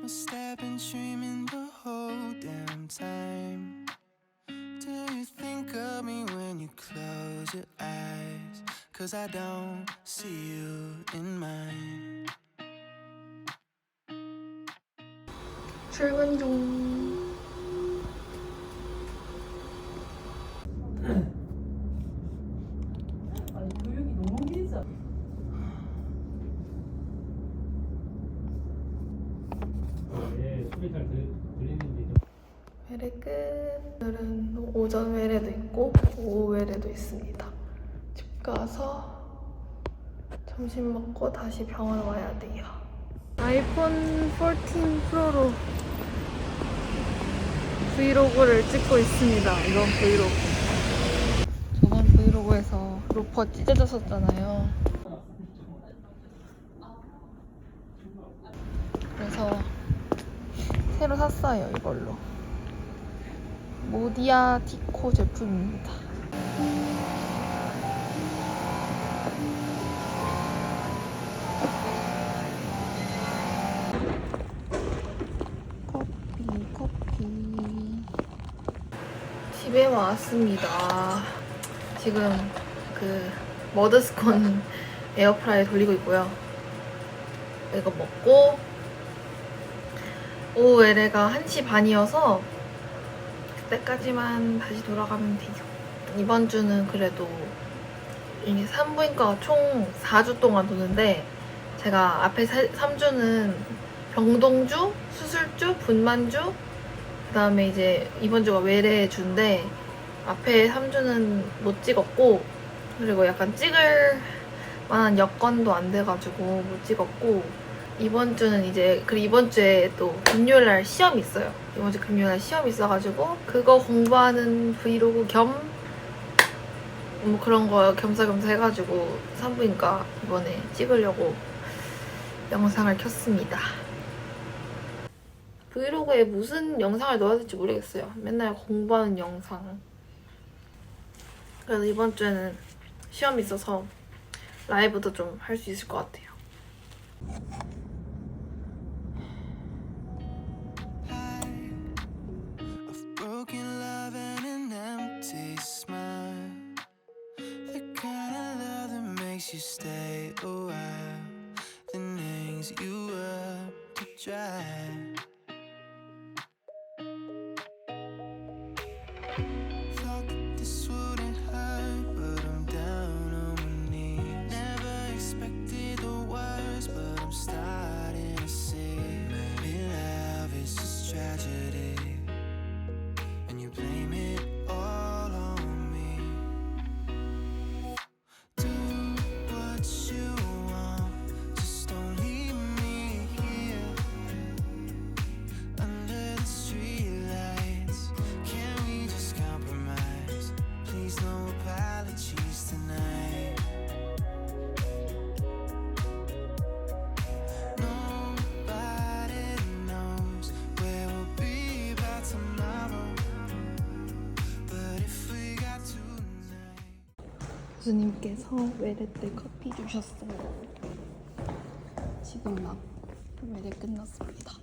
step and dreaming the whole damn time. Do you think of me when you close your eyes? Cause I don't see you in mine. 출근 중. 아니 교육이 너무 길잖아. 네, 소리 잘 들리는데 외래 끝. 오늘은 오전 외래도 있고 오후 외래도 있습니다. 집 가서 점심 먹고 다시 병원 와야 돼요. 아이폰 14 프로로 브이로그를 찍고 있습니다. 이번 브이로그. 저번 브이로그에서 로퍼 찢어졌었잖아요. 그래서 새로 샀어요, 이걸로. 모디아 티코 제품입니다. 커피. 집에 왔습니다. 지금 그 머드스콘 에어프라이어 돌리고 있고요. 이거 먹고 오후 외래가 1시 반이어서 그때까지만 다시 돌아가면 돼요. 이번 주는 그래도 이게 산부인과가 총 4주 동안 도는데 제가 앞에 3주는 병동주, 수술주, 분만주 그 다음에 이제 이번 주가 외래주인데 앞에 3주는 못 찍었고 그리고 약간 찍을 만한 여건도 안 돼가지고 못 찍었고 이번 주는 이제 그리고 이번 주에 또 금요일날 시험이 있어요. 이번 주 금요일날 시험이 있어가지고 그거 공부하는 브이로그 겸 뭐 그런 거 겸사겸사 해가지고 산부인과 이번에 찍으려고 영상을 켰습니다. 브이로그에 무슨 영상을 넣어야 될지 모르겠어요. 맨날 공부하는 영상. 그래서 이번 주에는 시험이 있어서 라이브도 좀 할 수 있을 것 같아요. Of broken love and an empty smile. The kind of love that makes you stay a while. Then hangs you up to dry. Thought that this wouldn't hurt, but I'm down on my knees. Never expected the worst, but I'm starting to see. Maybe love is just tragedy, and you blame it all on me. Do what you want, just don't leave me here under the streetlights. Can we just compromise? Please, no apologies tonight. Nobody knows where we'll be by tomorrow, but if we got tonight. 교수님께서 외래 때 커피 주셨어요. 지금 막 외래 끝났습니다.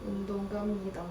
운동 갑니다.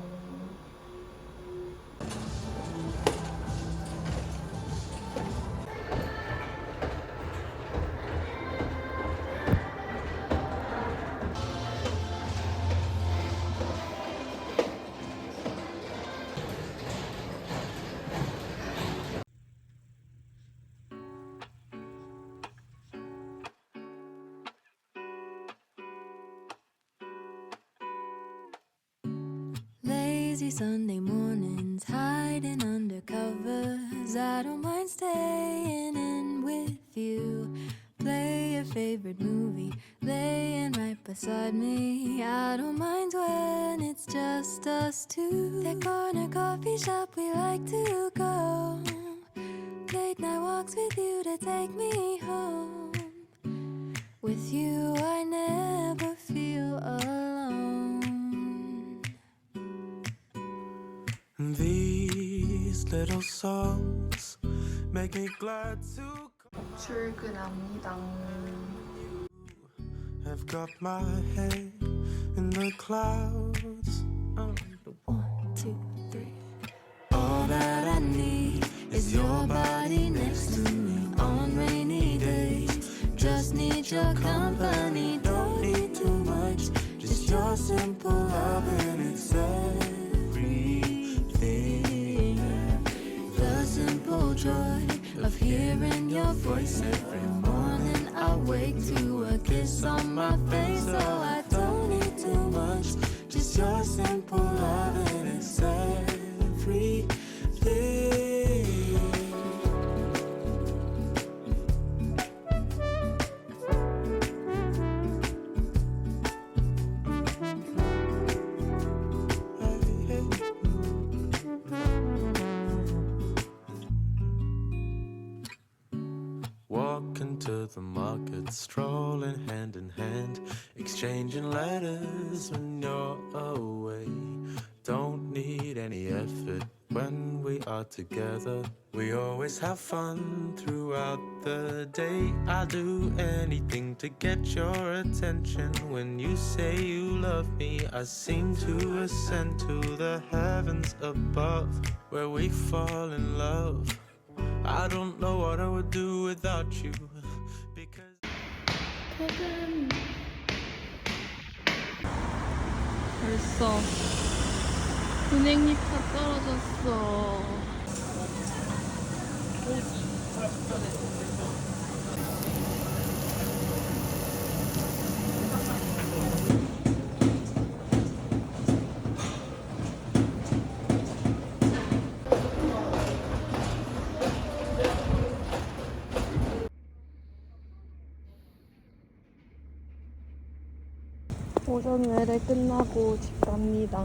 Lazy Sunday mornings, hiding under covers. I don't mind staying in with you. Play your favorite movie, laying right beside me. I don't mind when it's just us two. That corner coffee shop we like to go. Late night walks with you to take me home. With you I never feel alone. These little songs make me glad to 출근합니다. have got my head in the clouds. Oh, 1, 2, 3. All that I need is your body next to me on rainy days. Just need your company, don't need too much. Just your simple love and it's everything. The simple joy of hearing your voice every morning. I wake to a kiss on my face, so I don't need too much. Just your simple love and it's everything. Walking to the market, strolling hand in hand, exchanging letters when you're away. Don't need any effort when we are together. We always have fun throughout the day. I'll do anything to get your attention. When you say you love me, I seem to ascend to the heavens above, where we fall in love. I don't know what I would do without you, because 퇴근. 벌써 은행잎 다 떨어졌어. 오전 외래 끝나고 집 갑니다.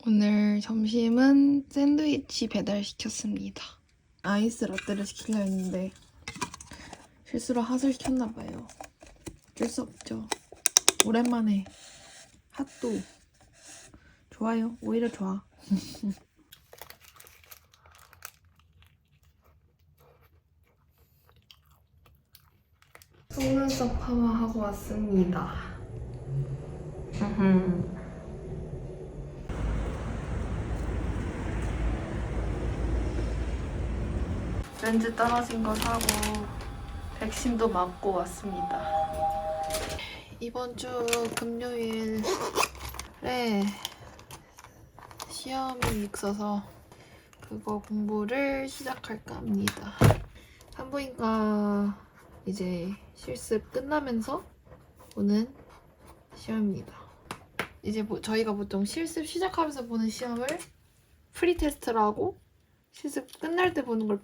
오늘 점심은 샌드위치 배달시켰습니다. 아이스 라떼를 시키려 했는데 실수로 핫을 시켰나봐요. 어쩔 수 없죠. 오랜만에 핫도 좋아요. 오히려 좋아. 속눈썹 파마하고 왔습니다. 렌즈 떨어진 거 사고 백신도 맞고 왔습니다. 이번 주 금요일에 시험이 있어서 그거 공부를 시작할까 합니다. 산부인과 이제 실습 끝나면서 보는 시험입니다. 이제 저희가 보통 실습 시작하면서 보는 시험을 프리 테스트라고 실습 끝날 때 보는 걸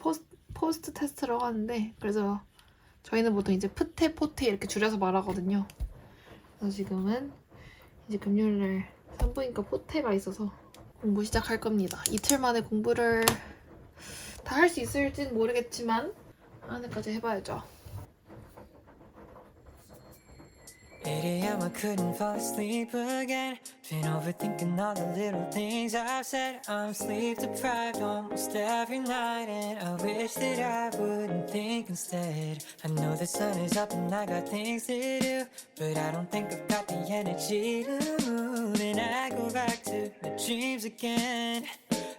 포스트 테스트라고 하는데, 그래서 저희는 보통 이제 프테, 포테 이렇게 줄여서 말하거든요. 그래서 지금은 이제 금요일날 산부인과 포테가 있어서 공부 시작할 겁니다. 이틀 만에 공부를 다 할 수 있을진 모르겠지만 안에까지 해봐야죠. 8 a.m. I couldn't fall asleep again. Been overthinking all the little things I've said. I'm sleep deprived almost every night, and I wish that I wouldn't think instead. I know the sun is up and I got things to do, but I don't think I've got the energy to move. And I go back to my dreams again,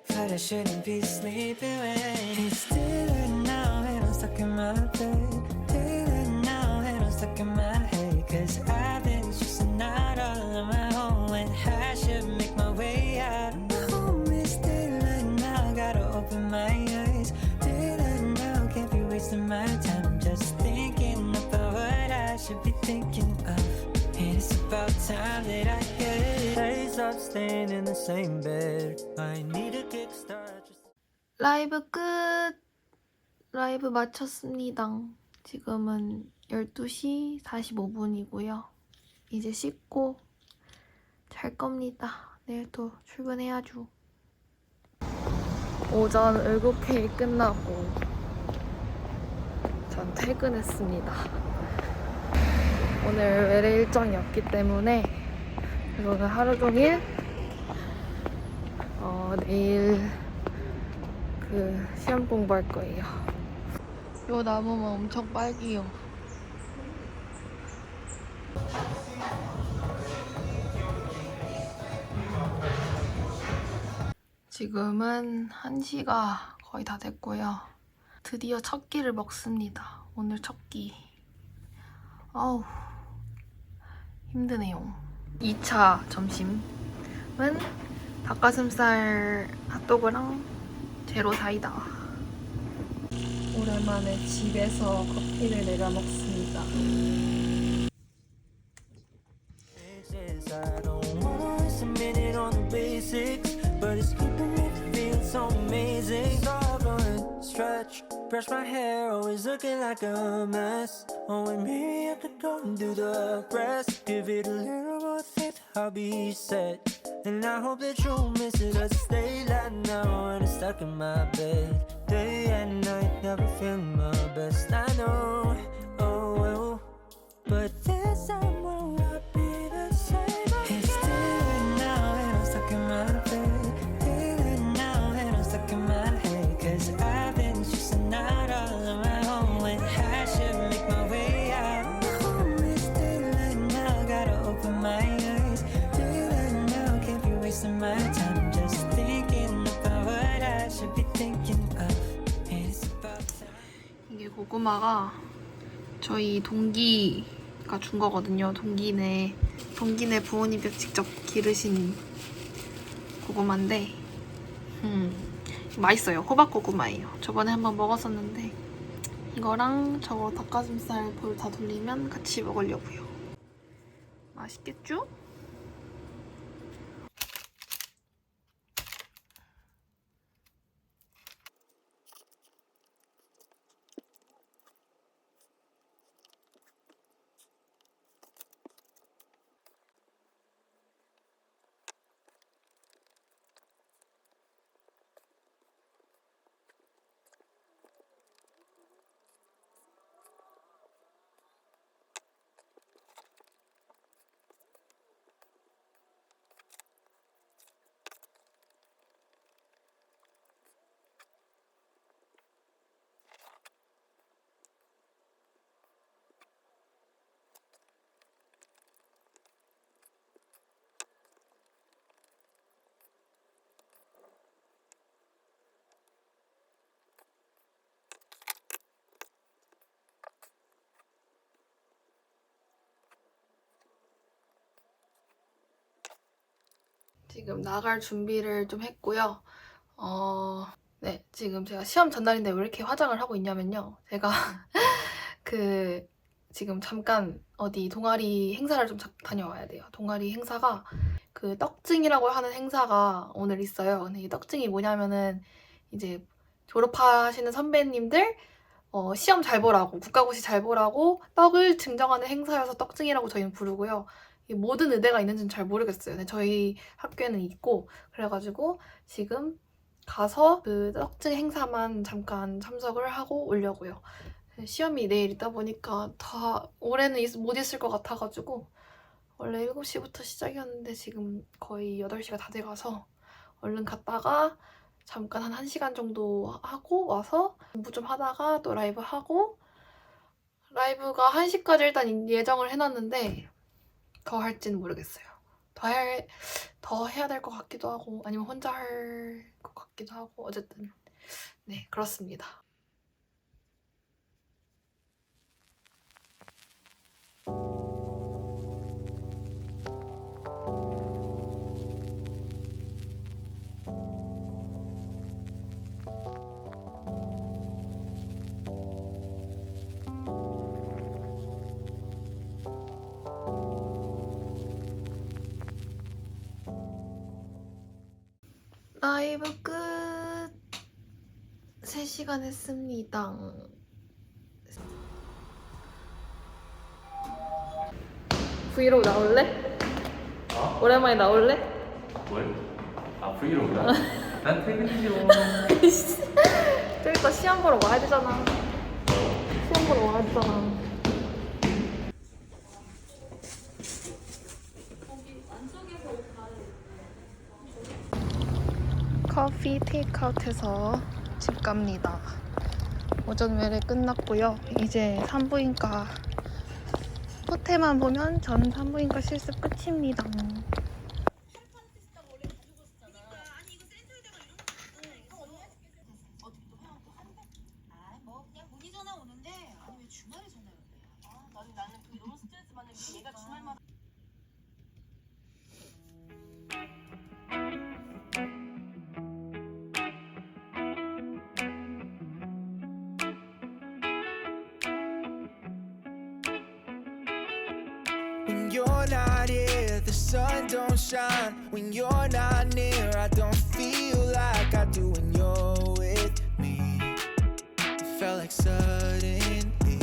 but I shouldn't be sleeping when it's daylight now and I'm stuck in my bed. Daylight now and I'm stuck in my head. Cause I've been stressing out all on my own when I should make my way out. Home is daylight now, gotta open my eyes. Daylight now, can't be wasting my time. I'm just thinking about what I should be thinking of. And it's about time that I get. Hey, stop staying in the same bed. I need a kickstart. 라이브 끝! 라이브 마쳤습니다. 지금은 12시 45분이고요. 이제 씻고 잘 겁니다. 내일 또 출근해야죠. 오전 을국회의 끝나고 전 퇴근했습니다. 오늘 외래 일정이 없기 때문에 오늘 하루 종일 내일 그 시험 공부할 거예요. 요 나무만 엄청 빨개요. 지금은 1시가 거의 다 됐고요. 드디어 첫 끼를 먹습니다. 오늘 첫 끼. 아우 힘드네요. 2차 점심은 닭가슴살 핫도그랑 제로 사이다. 오랜만에 집에서 커피를 내려 먹습니다. I don't wanna waste a minute on the basics, but it's keeping me feeling so amazing. Doggone stretch, brush my hair, always looking like a mess. Oh, and maybe I could go and do the rest. Give it a little more faith, I'll be set. And I hope that you'll miss it as I stay like now when I'm stuck in my bed. Day and night, never feeling my best. I know, oh well, but this time won't be the same. It's daylight now and I'm stuck in my bed. Daylight now and I'm stuck in my head. Cause I've been stressing out all on my own when I should make my way out. Oh, it's daylight now, gotta open my eyes. Daylight now, can't be wasting my time just thinking about what I should be thinking of. And it's about time. 이게 고구마가 저희 동기가 준 거거든요. 동기네 부모님께서 직접 기르신 고구마인데 맛있어요. 호박 고구마예요. 저번에 한번 먹었었는데 이거랑 저거 닭가슴살 볼 다 돌리면 같이 먹으려고요. 맛있겠죠? 지금 나갈 준비를 좀 했고요. 네, 지금 제가 시험 전날인데 왜 이렇게 화장을 하고 있냐면요. 제가 지금 잠깐 어디 동아리 행사를 좀 다녀와야 돼요. 동아리 행사가 떡증이라고 하는 행사가 오늘 있어요. 근데 이 떡증이 뭐냐면은 이제 졸업하시는 선배님들 시험 잘 보라고, 국가고시 잘 보라고 떡을 증정하는 행사여서 떡증이라고 저희는 부르고요. 모든 의대가 있는지는 잘 모르겠어요. 근데 저희 학교에는 있고 그래가지고 지금 가서 떡증 행사만 잠깐 참석을 하고 오려고요. 시험이 내일 있다 보니까 올해는 못 있을 것 같아가지고 원래 7시부터 시작이었는데 지금 거의 8시가 다 돼가서 얼른 갔다가 잠깐 한 1시간 정도 하고 와서 공부 좀 하다가 또 라이브 하고, 라이브가 1시까지 일단 예정을 해놨는데 더 할지는 모르겠어요. 더 해야 될 것 같기도 하고 아니면 혼자 할 것 같기도 하고 어쨌든 네 그렇습니다. 라이브 끝. 3시간 했습니다. 브이로그 나올래? 오랜만에 나올래? 뭘? 아 브이로그야? 난 퇴근이죠. 좀 이따 시험 보러 와야 되잖아. 시험 보러 와야 되잖아. 커피 테이크아웃해서 집 갑니다. 오전 외래 끝났고요. 이제 산부인과 호텔만 보면 전 산부인과 실습 끝입니다. When you're not here, the sun don't shine. When you're not near, I don't feel like I do when you're with me. It felt like suddenly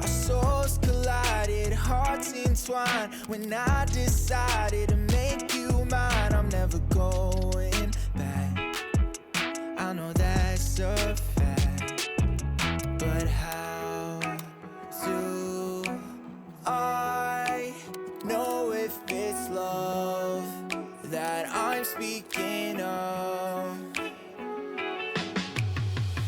our souls collided, hearts entwined. When I decided to make you mine, I'm never going back. I know that's a fact, but how do I know if it's love that I'm speaking of?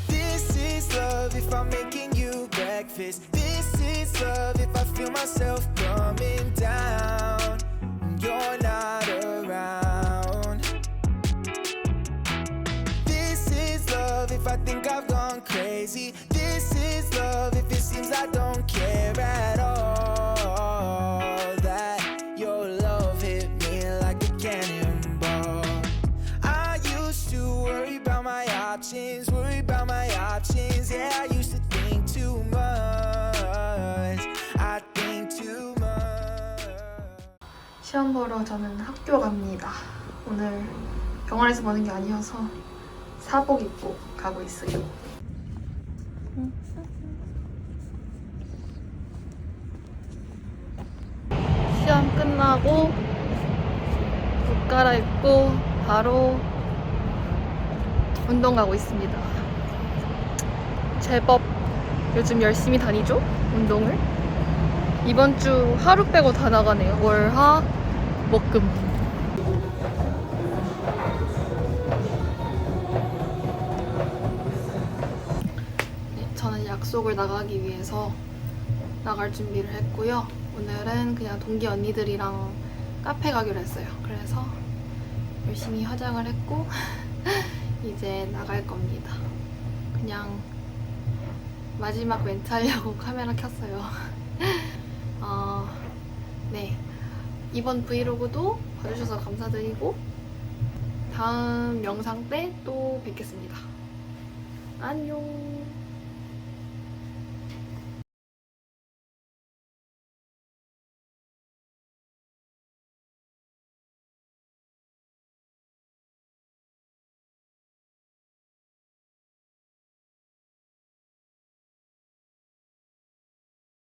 This is love if I'm making you breakfast. This is love if I feel myself coming down when you're not around. This is love if I think I've gone crazy. This is love if it seems I don't care at all. That your love hit me like a cannonball. I used to worry about my options, worry about my options. Yeah, I used to think too much. I think too much. 시험 보러 저는 학교 갑니다. 오늘 병원에서 보는 게 아니어서 사복 입고 가고 있어요. 시험 끝나고 옷 갈아입고 바로 운동 가고 있습니다. 제법 요즘 열심히 다니죠? 운동을. 이번 주 하루 빼고 다 나가네요. 월, 화, 목, 금. 네, 저는 약속을 나가기 위해서 나갈 준비를 했고요. 오늘은 그냥 동기 언니들이랑 카페 가기로 했어요. 그래서 열심히 화장을 했고 이제 나갈 겁니다. 그냥 마지막 멘트 하려고 카메라 켰어요. 네, 이번 브이로그도 봐주셔서 감사드리고 다음 영상 때 또 뵙겠습니다. 안녕.